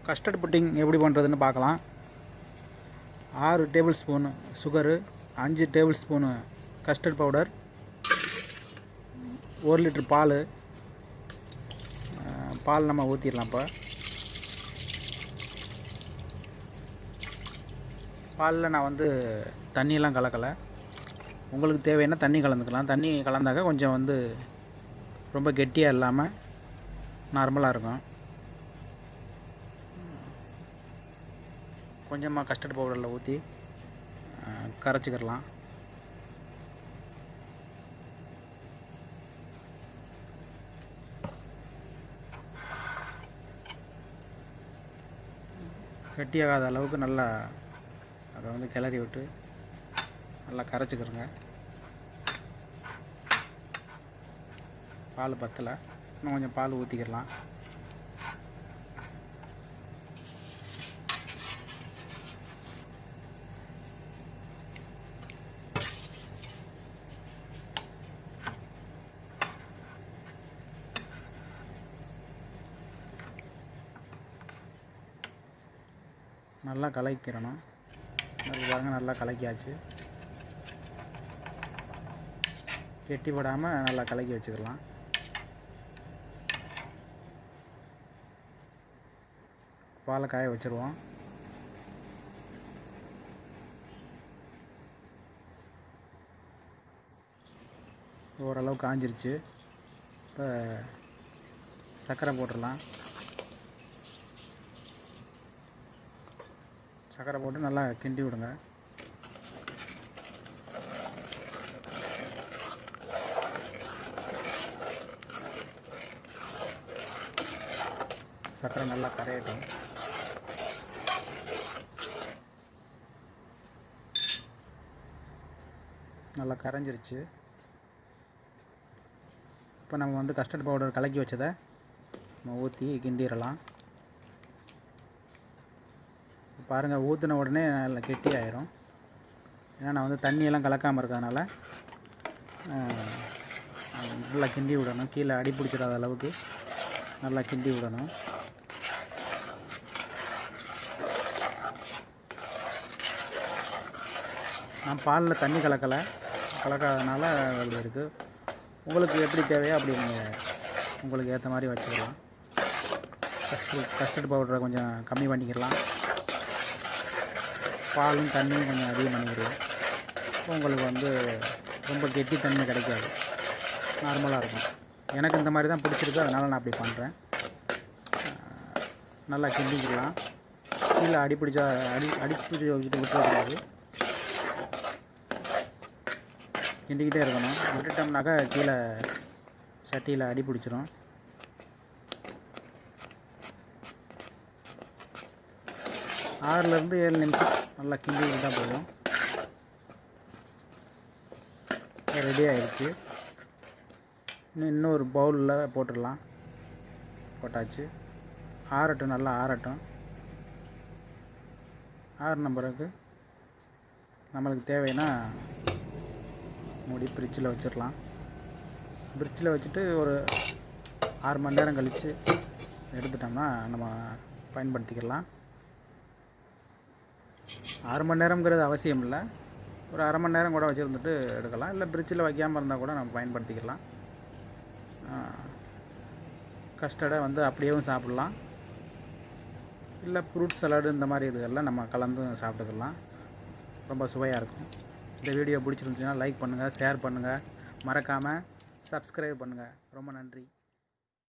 Custard pudding எப்படி பண்ணுறதுன்னு பார்க்கலாம். 6 tablespoon sugar, 5 tablespoon custard powder, 1 litre பால். பால் நம்ம ஊற்றிடலாம். இப்போ பாலில் நான் வந்து தண்ணியெல்லாம் கலக்கலை. உங்களுக்கு தேவையான தண்ணி கலந்துக்கலாம். தண்ணி கலந்தாக்க கொஞ்சம் ரொம்ப கெட்டியாக இல்லாமல் நார்மலாக இருக்கும். கொஞ்சமாக கஸ்டர்ட் பவுடரில் ஊற்றி கரைச்சிக்கிடலாம். கெட்டியாகாத அளவுக்கு நல்லா அதை கிளறி விட்டு நல்லா கரைச்சிக்கிறோங்க. பால் பத்தலை, இன்னும் கொஞ்சம் பால் ஊற்றிக்கிடலாம். நல்லா கலக்கிடணும். பாருங்க, நல்லா கலக்கியாச்சு. கெட்டி போடாமல் நல்லா கலக்கி வச்சுக்கலாம். பாலை காய வச்சுருவோம். ஓரளவு காஞ்சிருச்சு. இப்போ சர்க்கரை போட்டுடலாம். சர்க்கரை போட்டு நல்லா கிண்டி விடுங்க. சர்க்கரை நல்லா கரையட்டும். நல்லா கரைஞ்சிருச்சு. இப்போ நம்ம கஸ்டர்ட் பவுடர் கலக்கி வச்சதை நம்ம ஊற்றி கிண்டிடலாம். பாருங்கள், ஊற்றின உடனே நல்லா கெட்டி ஆயிரும். ஏன்னா நான் தண்ணியெல்லாம் கலக்காமல் இருக்கிறதுனால நல்லா கிண்டி விடணும். கீழே அடி பிடிச்சிடாத அளவுக்கு நல்லா கிண்டி விடணும். நான் பாலில் தண்ணி கலக்காதனால அப்படி இருக்குது. உங்களுக்கு எப்படி தேவையோ அப்படி நீங்கள் உங்களுக்கு ஏற்ற மாதிரி வச்சுக்கலாம். கஸ்டர்ட் பவுடரை கொஞ்சம் கம்மி பண்ணிக்கலாம். பாலும் தண்ணியும் கொஞ்சம் அதிகம் பண்ணிக்கலாம். உங்களுக்கு ரொம்ப கெட்டி தண்ணி கிடைக்காது, நார்மலாக இருக்கும். எனக்கு இந்த மாதிரி தான் பிடிச்சிருக்கு, அதனால் நான் அப்படி பண்ணுறேன். நல்லா கிண்டிக்கலாம். கீழே அடி பிடிச்சி வச்சுட்டு விட்டுறக்கூடாது. கிண்டிக்கிட்டே இருக்கணும். விட்டுட்டோம்னாக்கா கீழே சட்டியில் அடி பிடிச்சிரும். ஆறுலேருந்து 7 நிமிஷம் நல்லா கிண்டிக்கிட்டு தான் போதும். ரெடி ஆகிடுச்சு. இன்னொரு பவுலில் போட்டுடலாம். போட்டாச்சு. ஆறட்டும், நல்லா ஆறட்டும். ஆறுன பிறகு நம்மளுக்கு தேவைன்னா மூடி ஃப்ரிட்ஜில் வச்சிடலாம். ஃப்ரிட்ஜில் வச்சுட்டு ஒரு 6 மணி நேரம் கழித்து எடுத்துட்டோம்னா நம்ம பயன்படுத்திக்கலாம். 6 மணி நேரம்ங்கிறது அவசியம் இல்லை. ஒரு அரை மணி நேரம் கூட வச்சுருந்துட்டு எடுக்கலாம். இல்லை ஃப்ரிட்ஜில் வைக்காமல் இருந்தால் கூட நம்ம பயன்படுத்திக்கலாம். கஸ்டர்டை அப்படியேவும் சாப்பிட்லாம். இல்லை ஃப்ரூட் சலாடு இந்த மாதிரி இதுகள்லாம் நம்ம கலந்து சாப்பிட்டுக்கலாம். ரொம்ப சுவையாக இருக்கும். இந்த வீடியோ பிடிச்சிருந்துச்சுன்னா லைக் பண்ணுங்கள், ஷேர் பண்ணுங்கள், மறக்காமல் சப்ஸ்கிரைப் பண்ணுங்கள். ரொம்ப நன்றி.